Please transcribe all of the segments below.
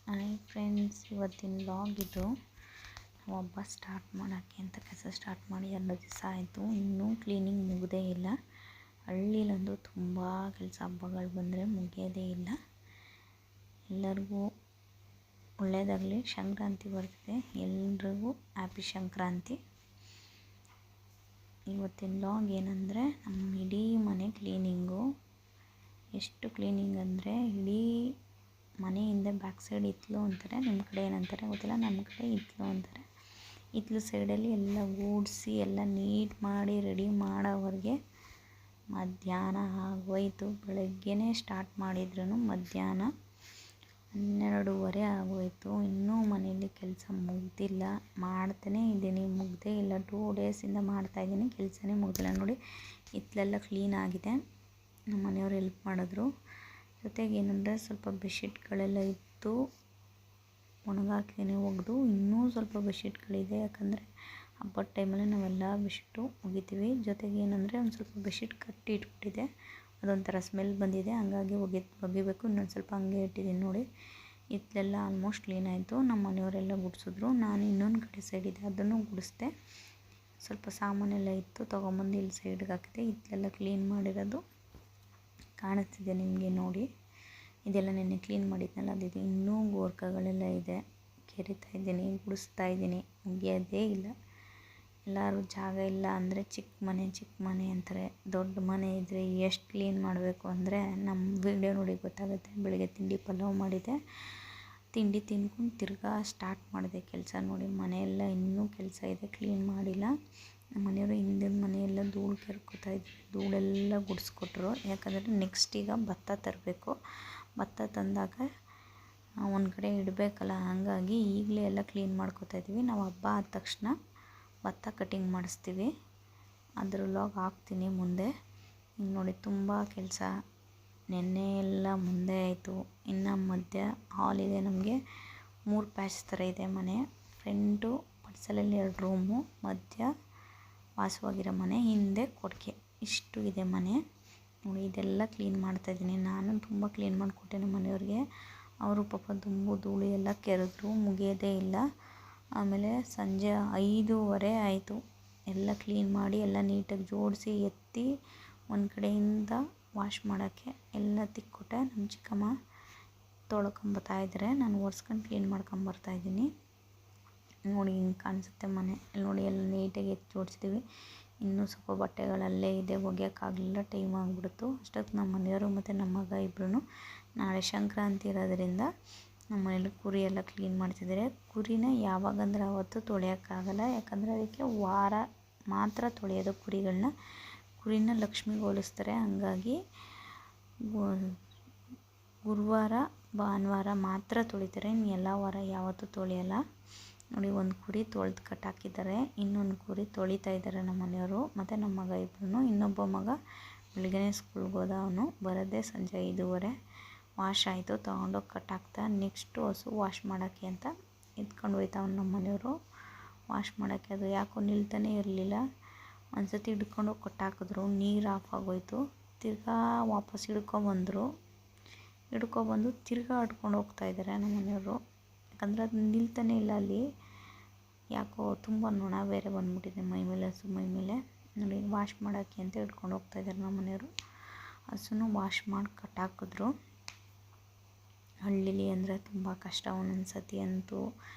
Hi friends, ಇವತ್ತಿನ vlog ಇದು. ನಾವು ಹಬ್ಬ ಸ್ಟಾರ್ಟ್ ಮಾಡೋಕ್ಕೆ ಅಂತ ಕೆಲಸ ಸ್ಟಾರ್ಟ್ ಮಾಡಿ 2 ದಿವಸ ಆಯಿತು. ಇನ್ನೂ ಕ್ಲೀನಿಂಗ್ ಮುಗಿದೇ ಇಲ್ಲ. ಹಳ್ಳಿಲಂದು ತುಂಬ ಕೆಲಸ, ಹಬ್ಬಗಳು ಬಂದರೆ ಮುಗಿಯೋದೇ ಇಲ್ಲ. ಎಲ್ಲರಿಗೂ ಒಳ್ಳೆಯದಾಗಲಿ. ಸಂಕ್ರಾಂತಿ ಬರ್ತಿದೆ, ಎಲ್ರಿಗೂ ಹ್ಯಾಪಿ ಸಂಕ್ರಾಂತಿ. ಇವತ್ತಿನ ವ್ಲಾಗ್ ಏನಂದರೆ, ನಮ್ಮ ಇಡೀ ಮನೆ ಕ್ಲೀನಿಂಗು. ಎಷ್ಟು ಕ್ಲೀನಿಂಗ್ ಅಂದರೆ, ಇಡೀ ಮನೆಯಿಂದ ಬ್ಯಾಕ್ ಸೈಡ್ ಹಿತ್ತಲು ಅಂತಾರೆ, ನಿಮ್ಮ ಕಡೆ ಏನಂತಾರೆ ಗೊತ್ತಿಲ್ಲ, ನಮ್ಮ ಕಡೆ ಹಿತ್ತಲು ಅಂತಾರೆ. ಹಿತ್ತಲು ಸೈಡಲ್ಲಿ ಎಲ್ಲ ಗೂಡಿಸಿ ಎಲ್ಲ ನೀಟ್ ಮಾಡಿ ರೆಡಿ ಮಾಡೋವರೆಗೆ ಮಧ್ಯಾಹ್ನ ಆಗೋಯ್ತು. ಬೆಳಗ್ಗೆನೇ ಸ್ಟಾರ್ಟ್ ಮಾಡಿದ್ರೂ ಮಧ್ಯಾಹ್ನ 12:30 ಆಗೋಯ್ತು. ಇನ್ನೂ ಮನೆಯಲ್ಲಿ ಕೆಲಸ ಮುಗ್ದಿಲ್ಲ, ಮಾಡ್ತಾನೇ ಇದ್ದೀನಿ, ಮುಗ್ದೇ ಇಲ್ಲ. 2 ಡೇಸಿಂದ ಮಾಡ್ತಾಯಿದ್ದೀನಿ, ಕೆಲಸನೇ ಮುಗ್ದಿಲ್ಲ. ನೋಡಿ, ಹಿತ್ತಲೆಲ್ಲ ಕ್ಲೀನ್ ಆಗಿದೆ, ನಮ್ಮ ಮನೆಯವರು ಹೆಲ್ಪ್ ಮಾಡಿದ್ರು. ಜೊತೆಗೆ ಏನಂದರೆ, ಸ್ವಲ್ಪ ಬೆಡ್ಶೀಟ್ಗಳೆಲ್ಲ ಇತ್ತು, ಒಣಗಾಕಿನೇ ಒಗೆದು. ಇನ್ನೂ ಸ್ವಲ್ಪ ಬೆಡ್ಶೀಟ್ಗಳಿದೆ, ಯಾಕಂದರೆ ಹಬ್ಬದ ಟೈಮಲ್ಲಿ ನಾವೆಲ್ಲ ಬೆಡ್ಶೀಟು ಒಗಿತೀವಿ. ಜೊತೆಗೆ ಏನಂದರೆ, ಒಂದು ಸ್ವಲ್ಪ ಬೆಡ್ಶೀಟ್ ಕಟ್ಟಿ ಇಟ್ಬಿಟ್ಟಿದೆ, ಅದೊಂಥರ ಸ್ಮೆಲ್ ಬಂದಿದೆ, ಹಂಗಾಗಿ ಒಗಿಬೇಕು. ಇನ್ನೊಂದು ಸ್ವಲ್ಪ ಹಂಗೆ ಇಟ್ಟಿದ್ದೀನಿ. ನೋಡಿ, ಹಿತ್ತಲೆಲ್ಲ ಆಲ್ಮೋಸ್ಟ್ ಕ್ಲೀನ್ ಆಯಿತು. ನಮ್ಮ ಮನೆಯವರೆಲ್ಲ ಗುಡಿಸಿದ್ರು. ನಾನು ಇನ್ನೊಂದು ಕಡೆ ಸೈಡ್ ಇದೆ, ಅದನ್ನು ಗುಡಿಸ್ದೆ. ಸ್ವಲ್ಪ ಸಾಮಾನೆಲ್ಲ ಇತ್ತು, ತೊಗೊಂಬಂದು ಇಲ್ಲಿ ಸೈಡ್ಗೆ ಹಾಕಿದೆ. ಹಿತ್ತಲೆಲ್ಲ ಕ್ಲೀನ್ ಮಾಡಿರೋದು ಕಾಣಿಸ್ತಿದೆ ನಿಮಗೆ. ನೋಡಿ, ಇದೆಲ್ಲ ನೆನ್ನೆ ಕ್ಲೀನ್ ಮಾಡಿದ್ನಲ್ಲ, ಅದಿದೆ. ಇನ್ನೂ ಗೋರ್ಕಗಳೆಲ್ಲ ಇದೆ, ಕೆರಿತಾ ಇದ್ದೀನಿ, ಗುಡಿಸ್ತಾ ಇದ್ದೀನಿ, ಮುಗಿಯೋದೇ ಇಲ್ಲ. ಎಲ್ಲರೂ ಜಾಗ ಇಲ್ಲ ಅಂದರೆ ಚಿಕ್ಕ ಮನೆ ಅಂತಾರೆ. ದೊಡ್ಡ ಮನೆ ಇದ್ದರೆ ಎಷ್ಟು ಕ್ಲೀನ್ ಮಾಡಬೇಕು ಅಂದರೆ, ನಮ್ಮ ವಿಡಿಯೋ ನೋಡಿ ಗೊತ್ತಾಗುತ್ತೆ. ಬೆಳಗ್ಗೆ ತಿಂಡಿ ಪಲಾವ್ ಮಾಡಿದೆ, ತಿಂಡಿ ತಿನ್ಕೊಂಡು ತಿರ್ಗಾ ಸ್ಟಾರ್ಟ್ ಮಾಡಿದೆ ಕೆಲಸ. ನೋಡಿ, ಮನೆಯೆಲ್ಲ ಇನ್ನೂ ಕೆಲಸ ಇದೆ, ಕ್ಲೀನ್ ಮಾಡಿಲ್ಲ. ನಮ್ಮ ಮನೆಯವರು ಹಿಂದಿನ ಮನೆಯೆಲ್ಲ ಧೂಳು ಕೆರ್ಕೋತಾ ಇದ್ರು, ಧೂಳೆಲ್ಲ ಗುಡಿಸ್ಕೊಟ್ರು. ಯಾಕಂದರೆ ನೆಕ್ಸ್ಟ್ ಈಗ ಭತ್ತ ತರಬೇಕು. ಭತ್ತ ತಂದಾಗ ಒಂದು ಕಡೆ ಇಡಬೇಕಲ್ಲ, ಹಾಗಾಗಿ ಈಗಲೇ ಎಲ್ಲ ಕ್ಲೀನ್ ಮಾಡ್ಕೋತಾ ಇದ್ದೀವಿ. ನಾವು ಹಬ್ಬ ಆದ ತಕ್ಷಣ ಭತ್ತ ಕಟಿಂಗ್ ಮಾಡಿಸ್ತೀವಿ, ಅದ್ರ ವ್ಲಾಗ್ ಹಾಕ್ತೀನಿ ಮುಂದೆ. ಈಗ ನೋಡಿ, ತುಂಬ ಕೆಲಸ. ನೆನ್ನೆ ಎಲ್ಲ ಮುಂದೆ ಆಯಿತು. ಇನ್ನು ಮಧ್ಯ ಹಾಲ್ ಇದೆ ನಮಗೆ, 3 ಪ್ಯಾಚ್ ಥರ ಇದೆ ಮನೆ. ಫ್ರಂಟು ಪಡ್ಸಲಲ್ಲಿ 2 ರೂಮು, ಮಧ್ಯ ವಾಸವಾಗಿರೋ ಮನೆ, ಹಿಂದೆ ಕೊಟ್ಟಿಗೆ. ಇಷ್ಟು ಇದೆ ಮನೆ. ನೋಡಿ, ಇದೆಲ್ಲ ಕ್ಲೀನ್ ಮಾಡ್ತಾಯಿದ್ದೀನಿ. ನಾನು ತುಂಬ ಕ್ಲೀನ್ ಮಾಡಿಕೊಟ್ಟೆ ನಮ್ಮ ಮನೆಯವ್ರಿಗೆ. ಅವರು ಪಾಪ ಧೂಳು ಎಲ್ಲ ಕೆರೆದ್ರು, ಮುಗಿಯೋದೇ ಇಲ್ಲ. ಆಮೇಲೆ ಸಂಜೆ 5:30 ಆಯಿತು ಎಲ್ಲ ಕ್ಲೀನ್ ಮಾಡಿ, ಎಲ್ಲ ನೀಟಾಗಿ ಜೋಡಿಸಿ ಎತ್ತಿ ಒಂದು ಕಡೆಯಿಂದ ವಾಶ್ ಮಾಡೋಕ್ಕೆ ಎಲ್ಲ ತಿಕ್ಕೊಟ್ಟೆ. ನಮ್ಮ ಚಿಕ್ಕಮ್ಮ ತೊಳ್ಕೊಂಬರ್ತಾಯಿದ್ದಾರೆ, ನಾನು ಒರೆಸ್ಕೊಂಡು ಕ್ಲೀನ್ ಮಾಡ್ಕೊಂಬರ್ತಾಯಿದ್ದೀನಿ. ನೋಡಿ, ಹಿಂಗೆ ಕಾಣಿಸುತ್ತೆ ಮನೆ. ನೋಡಿ, ಎಲ್ಲ ನೀಟಾಗಿ ಎತ್ತಿ ಜೋಡಿಸಿದ್ದೀವಿ. ಇನ್ನೂ ಸ್ವಲ್ಪ ಬಟ್ಟೆಗಳಲ್ಲೇ ಇದೆ, ಒಗೆಯೋಕ್ಕಾಗಲಿಲ್ಲ, ಟೈಮ್ ಆಗಿಬಿಡ್ತು. ಅಷ್ಟೊತ್ತು ನಮ್ಮ ಮನೆಯವರು ಮತ್ತು ನಮ್ಮ ಮಗ ಇಬ್ಬರೂ ನಾಳೆ ಸಂಕ್ರಾಂತಿ ಇರೋದ್ರಿಂದ ನಮ್ಮ ಮನೇಲಿ ಕುರಿ ಎಲ್ಲ ಕ್ಲೀನ್ ಮಾಡ್ತಿದ್ದಾರೆ. ಕುರಿನ ಯಾವಾಗಂದ್ರೆ ಅವತ್ತು ತೊಳೆಯೋಕ್ಕಾಗಲ್ಲ, ಯಾಕಂದರೆ ಅದಕ್ಕೆ ವಾರ ಮಾತ್ರ ತೊಳೆಯೋದು ಕುರಿಗಳನ್ನ. ಕುರಿನ ಲಕ್ಷ್ಮಿಗೆ ಹೋಲಿಸ್ತಾರೆ, ಹಂಗಾಗಿ ಗುರುವಾರ ಭಾನುವಾರ ಮಾತ್ರ ತೊಳಿತಾರೆ, ಇನ್ನು ಎಲ್ಲ ವಾರ ಯಾವತ್ತೂ ತೊಳೆಯಲ್ಲ. ನೋಡಿ, ಒಂದು ಕುರಿ ತೊಳೆದು ಕಟ್ಟಾಕಿದ್ದಾರೆ, ಇನ್ನೊಂದು ಕುರಿ ತೊಳಿತಾ ಇದ್ದಾರೆ ನಮ್ಮ ಮನೆಯವರು ಮತ್ತು ನಮ್ಮ ಮಗ ಇಬ್ಬರೂ. ಇನ್ನೊಬ್ಬ ಮಗ ಬೆಳಗ್ಗೆನೇ ಸ್ಕೂಲ್ಗೆ ಹೋದ, ಅವನು ಬರೋದೇ ಸಂಜೆ 5:30. ವಾಶ್ ಆಯಿತು, ತೊಗೊಂಡೋಗಿ ಕಟ್ಟಾಕ್ತಾ. ನೆಕ್ಸ್ಟು ಹಸು ವಾಶ್ ಮಾಡೋಕ್ಕೆ ಅಂತ ಎತ್ಕೊಂಡು ಹೋಯ್ತಾವ್ ನಮ್ಮ ಮನೆಯವರು ವಾಶ್ ಮಾಡೋಕ್ಕೆ. ಅದು ಯಾಕೋ ನಿಲ್ತಾನೆ ಇರಲಿಲ್ಲ. ಒಂದು ಸತಿ ಹಿಡ್ಕೊಂಡೋಗಿ ಕಟ್ಟಾಕಿದ್ರು, ನೀರು ಆಫ್ ಆಗೋಯ್ತು. ತಿರ್ಗಾ ವಾಪಸ್ ಹಿಡ್ಕೊಬಂದು ತಿರ್ಗಾ ಹಿಡ್ಕೊಂಡು ಹೋಗ್ತಾಯಿದ್ದಾರೆ ನಮ್ಮ ಮನೆಯವರು. ಯಾಕಂದರೆ ಅದು ನಿಲ್ತಾನೆ ಇಲ್ಲ ಅಲ್ಲಿ, ಯಾಕೋ ತುಂಬ ನೊಣ ಬೇರೆ ಬಂದ್ಬಿಟ್ಟಿದೆ ಮೈ ಮೇಲೆ, ಹಸು ಮೈ ಮೇಲೆ. ನೋಡಿ, ವಾಶ್ ಮಾಡೋಕ್ಕೆ ಅಂತ ಹಿಡ್ಕೊಂಡು ಹೋಗ್ತಾಯಿದ್ದಾರೆ ನಮ್ಮ ಮನೆಯವರು. ಹಸುನು ವಾಶ್ ಮಾಡಿ ಕಟ್ಟಾಕಿದ್ರು. ಹಳ್ಳಿಲಿ ಅಂದರೆ ತುಂಬ ಕಷ್ಟ. ಒಂದೊಂದು ಸತಿ ಅಂತೂ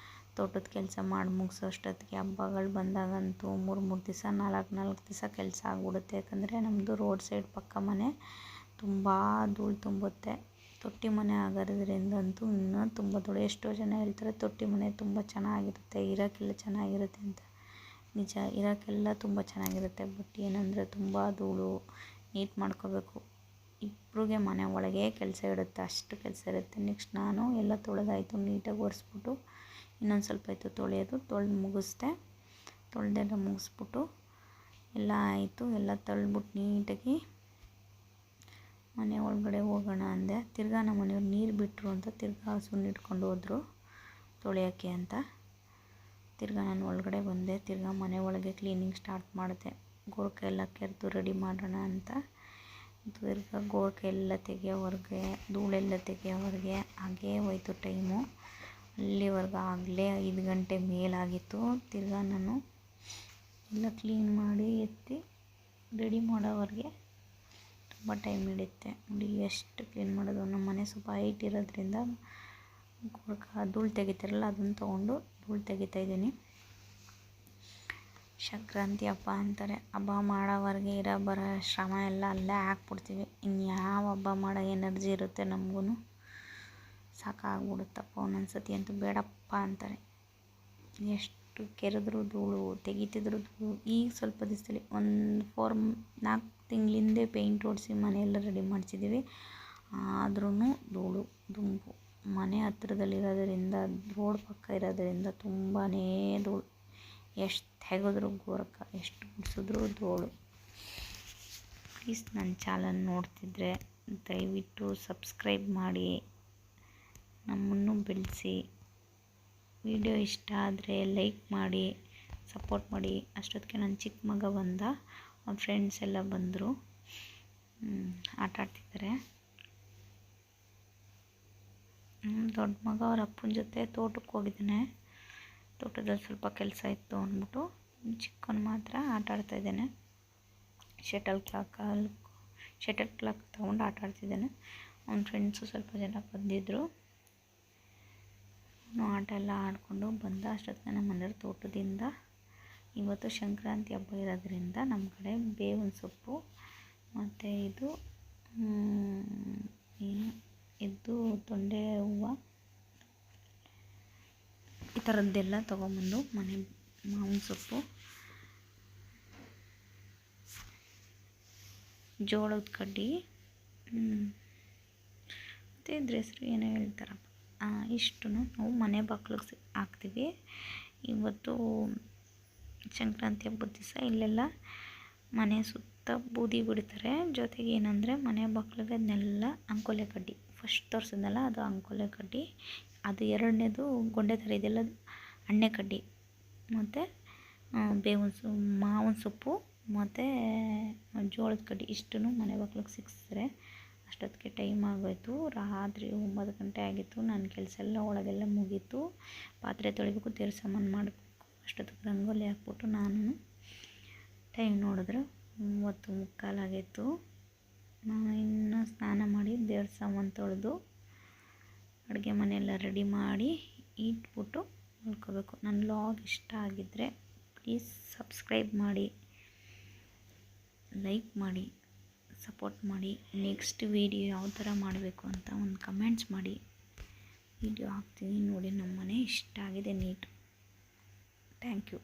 ತೋಟದ ಕೆಲಸ ಮಾಡಿ ಮುಗಿಸೋ ಅಷ್ಟೊತ್ತಿಗೆ, ಹಬ್ಬಗಳು ಬಂದಾಗಂತೂ 3 ದಿವಸ 4 ದಿವಸ ಕೆಲಸ ಆಗ್ಬಿಡುತ್ತೆ. ಯಾಕಂದರೆ ನಮ್ಮದು ರೋಡ್ ಸೈಡ್ ಪಕ್ಕ ಮನೆ, ತುಂಬ ಧೂಳು ತುಂಬುತ್ತೆ. ತೊಟ್ಟಿ ಮನೆ ಆಗೋದ್ರಿಂದಂತೂ ಇನ್ನೂ ತುಂಬ ಧೂಳು. ಎಷ್ಟೋ ಜನ ಹೇಳ್ತಾರೆ ತೊಟ್ಟಿ ಮನೆ ತುಂಬ ಚೆನ್ನಾಗಿರುತ್ತೆ, ಇರೋಕ್ಕೆಲ್ಲ ಚೆನ್ನಾಗಿರುತ್ತೆ ಅಂತ. ನಿಜ, ಇರೋಕ್ಕೆಲ್ಲ ತುಂಬ ಚೆನ್ನಾಗಿರುತ್ತೆ. ಬಟ್ ಏನಂದರೆ ತುಂಬ ಧೂಳು, ನೀಟ್ ಮಾಡ್ಕೋಬೇಕು. ಇಬ್ಬರಿಗೆ ಮನೆ ಒಳಗೆ ಕೆಲಸ ಇಡುತ್ತೆ, ಅಷ್ಟು ಕೆಲಸ ಇರುತ್ತೆ. ನೆಕ್ಸ್ಟ್ ನಾನು ಎಲ್ಲ ತೊಳೆದಾಯಿತು, ನೀಟಾಗಿ ಒರೆಸ್ಬಿಟ್ಟು ಇನ್ನೊಂದು ಸ್ವಲ್ಪ ಇತ್ತು ತೊಳೆಯೋದು, ತೊಳೆದು ಮುಗಿಸ್ದೆ. ತೊಳೆದೆಲ್ಲ ಮುಗಿಸ್ಬಿಟ್ಟು ಎಲ್ಲ ಆಯಿತು. ಎಲ್ಲ ತೊಳೆದ್ಬಿಟ್ಟು ನೀಟಾಗಿ ಮನೆ ಒಳಗಡೆ ಹೋಗೋಣ ಅಂದೆ. ತಿರ್ಗಾ ನಮ್ಮ ಮನೆಯವ್ರು ನೀರು ಬಿಟ್ಟರು ಅಂತ ತಿರ್ಗಾ ಹಸುನ ಹಿಡ್ಕೊಂಡು ಹೋದರು ತೊಳೆಯೋಕ್ಕೆ ಅಂತ. ತಿರ್ಗಾ ನಾನು ಒಳಗಡೆ ಬಂದೆ, ತಿರ್ಗಾ ಮನೆ ಒಳಗೆ ಕ್ಲೀನಿಂಗ್ ಸ್ಟಾರ್ಟ್ ಮಾಡಿದೆ. ಗೋರ್ಕ ಎಲ್ಲ ಕೆರೆದು ರೆಡಿ ಮಾಡೋಣ ಅಂತ. ತಿರ್ಗಾ ಗೋರ್ಕ ಎಲ್ಲ ತೆಗೆಯೋವರೆಗೆ, ಧೂಳೆಲ್ಲ ತೆಗೆಯೋವರೆಗೆ ಹಾಗೇ ಹೋಯ್ತು ಟೈಮು. ಅಲ್ಲಿವರೆಗೂ ಆಗಲೇ 5 ಗಂಟೆ ಮೇಲಾಗಿತ್ತು. ತಿರ್ಗಾ ನಾನು ಎಲ್ಲ ಕ್ಲೀನ್ ಮಾಡಿ ಎತ್ತಿ ರೆಡಿ ಮಾಡೋವರೆಗೆ ತುಂಬ ಟೈಮ್ ಹಿಡಿಯುತ್ತೆ. ನೋಡಿ ಎಷ್ಟು ಕ್ಲೀನ್ ಮಾಡೋದು. ನಮ್ಮ ಮನೆ ಸ್ವಲ್ಪ ಹೈಟ್ ಇರೋದ್ರಿಂದ ಧೂಳು ತೆಗಿತಾರಲ್ಲ ಅದನ್ನು ತೊಗೊಂಡು ಧೂಳು ತೆಗಿತಾಯಿದ್ದೀನಿ. ಸಂಕ್ರಾಂತಿ ಹಬ್ಬ ಅಂತಾರೆ, ಹಬ್ಬ ಮಾಡೋವರೆಗೆ ಇರೋ ಬರೋ ಶ್ರಮ ಎಲ್ಲ ಅಲ್ಲೇ ಹಾಕ್ಬಿಡ್ತೀವಿ. ಇನ್ಯಾವ ಹಬ್ಬ ಮಾಡೋ ಎನರ್ಜಿ ಇರುತ್ತೆ ನಮಗೂ. ಸಾಕಾಗ್ಬಿಡುತ್ತಪ್ಪ ಒಂದೊಂದು ಸತಿ ಅಂತೂ ಬೇಡಪ್ಪ ಅಂತಾರೆ. ಎಷ್ಟು ಕೆರೆದ್ರೂ ಧೂಳು, ತೆಗಿತಿದ್ರು ಧೂಳು. ಈಗ ಸ್ವಲ್ಪ ದಿವಸದಲ್ಲಿ ಒಂದು 4 ತಿಂಗಳಿಂದೆ ಪೇಂಟ್ ಹೊಡಿಸಿ ಮನೆಯೆಲ್ಲ ರೆಡಿ ಮಾಡಿಸಿದ್ದೀವಿ. ಆದ್ರೂ ಧೂಳು ದುಂಬು. ಮನೆ ಹತ್ರದಲ್ಲಿರೋದರಿಂದ ರೋಡ್ ಪಕ್ಕ ಇರೋದರಿಂದ ತುಂಬಾ ಧೂಳು. ಎಷ್ಟು ತೆಗೆದ್ರೂ ಗೋರಕ, ಎಷ್ಟು ಗುಡಿಸಿದ್ರೂ ಧೂಳು. ಪ್ಲೀಸ್ ನನ್ನ ಚಾನಲ್ ನೋಡ್ತಿದ್ರೆ ದಯವಿಟ್ಟು ಸಬ್ಸ್ಕ್ರೈಬ್ ಮಾಡಿ, ನಮ್ಮನ್ನು ಬೆಳೆಸಿ. ವಿಡಿಯೋ ಇಷ್ಟ ಆದರೆ ಲೈಕ್ ಮಾಡಿ, ಸಪೋರ್ಟ್ ಮಾಡಿ. ಅಷ್ಟೊತ್ತಿಗೆ ನನ್ನ ಚಿಕ್ಕ ಮಗ ಬಂದ, ಅವ್ನ ಫ್ರೆಂಡ್ಸ್ ಎಲ್ಲ ಬಂದರು, ಆಟ ಆಡ್ತಿದ್ದಾರೆ. ದೊಡ್ಡ ಮಗ ಅವ್ರ ಅಪ್ಪನ ಜೊತೆ ತೋಟಕ್ಕೆ ಹೋಗಿದ್ದಾನೆ. ತೋಟದಲ್ಲಿ ಸ್ವಲ್ಪ ಕೆಲಸ ಇತ್ತು ಅಂದ್ಬಿಟ್ಟು ಚಿಕ್ಕವನು ಮಾತ್ರ ಆಟ ಆಡ್ತಾಯಿದ್ದಾನೆ. ಶಟಲ್ ಕ್ಲಾಕ್ ತೊಗೊಂಡು ಆಟ ಆಡ್ತಿದ್ದಾನೆ. ಅವ್ನ ಫ್ರೆಂಡ್ಸು ಸ್ವಲ್ಪ ಜನ ಬಂದಿದ್ದರು. ಆಟ ಎಲ್ಲ ಆಡಿಕೊಂಡು ಬಂದ. ಅಷ್ಟೊತ್ತಿಗೆ ನಮ್ಮ ಮನೆಯವ್ರ ತೋಟದಿಂದ ಇವತ್ತು ಸಂಕ್ರಾಂತಿ ಹಬ್ಬ ಇರೋದ್ರಿಂದ ನಮ್ಮ ಕಡೆ ಬೇವಿನ ಸೊಪ್ಪು ಮತ್ತು ಇದು ತೊಂಡೆ ಹೂವು ಈ ಥರದ್ದೆಲ್ಲ ತೊಗೊಂಬಂದು ಮಾವಿನ ಸೊಪ್ಪು, ಜೋಳದ ಕಡ್ಡಿ ಮತ್ತು ಇದ್ರ ಹೆಸರು ಏನೋ ಹೇಳ್ತಾರಪ್ಪ, ಇಷ್ಟು ನಾವು ಮನೆ ಬಾಗಿಲಿಗೆ ಹಾಕ್ತೀವಿ. ಇವತ್ತು ಸಂಕ್ರಾಂತಿ ಹಬ್ಬದ ದಿವಸ ಇಲ್ಲೆಲ್ಲ ಮನೆ ಸುತ್ತ ಬೂದಿ ಬಿಡ್ತಾರೆ. ಜೊತೆಗೆ ಏನಂದರೆ ಮನೆ ಬಾಗಿಲಿಗೆ ಅದನ್ನೆಲ್ಲ ಅಂಕೋಲೆ ಕಡ್ಡಿ, ಫಸ್ಟ್ ತೋರಿಸಿದ್ನಲ್ಲ ಅದು ಅಂಕೋಲೆ ಕಡ್ಡಿ, ಅದು ಎರಡನೇದು ಗೊಂಡೆ ಥರ ಇದೆಲ್ಲ ಅಣ್ಣೆ ಕಡ್ಡಿ, ಮತ್ತು ಮಾವಿನ ಸೊಪ್ಪು ಮತ್ತು ಜೋಳದ ಕಡ್ಡಿ ಇಷ್ಟನ್ನು ಮನೆ ಬಾಗಿಲಿಗೆ ಸಿಕ್ಕಿಸ್ತಾರೆ. ಅಷ್ಟೊತ್ತಿಗೆ ಟೈಮ್ ಆಗೋಯಿತು. ರಾತ್ರಿ 9 ಗಂಟೆ ಆಗಿತ್ತು. ನನ್ನ ಕೆಲಸ ಎಲ್ಲ ಒಳಗೆಲ್ಲ ಮುಗೀತು. ಪಾತ್ರೆ ತೊಳಿಬೇಕು, ದೇವ್ರ ಸಾಮಾನು ಮಾಡಬೇಕು. ಅಷ್ಟೊತ್ತಿಗೆ ರಂಗೋಲಿ ಹಾಕ್ಬಿಟ್ಟು ನಾನು ಟೈಮ್ ನೋಡಿದ್ರೆ 9:45 ಆಗಿತ್ತು. ನಾನು ಇನ್ನೂ ಸ್ನಾನ ಮಾಡಿ ದೇವ್ರ ಸಾಮಾನು ತೊಳೆದು ಅಡುಗೆ ಮನೆಯೆಲ್ಲ ರೆಡಿ ಮಾಡಿ ಇಟ್ಬಿಟ್ಟು ಮಲ್ಕೋಬೇಕು. ನನ್ನ ವ್ಲಾಗ್ ಇಷ್ಟ ಆಗಿದ್ದರೆ ಪ್ಲೀಸ್ ಸಬ್ಸ್ಕ್ರೈಬ್ ಮಾಡಿ, ಲೈಕ್ ಮಾಡಿ, ಸಪೋರ್ಟ್ ಮಾಡಿ. ನೆಕ್ಸ್ಟ್ ವೀಡಿಯೋ ಯಾವ ಥರ ಮಾಡಬೇಕು ಅಂತ ಒಂದು ಕಮೆಂಟ್ಸ್ ಮಾಡಿ. ವೀಡಿಯೋ ಹಾಕ್ತೀನಿ ನೋಡಿ. ನಮ್ಮ ಮನೆ ಇಷ್ಟ ಆಗಿದೆ, ನೀಟು. Thank you.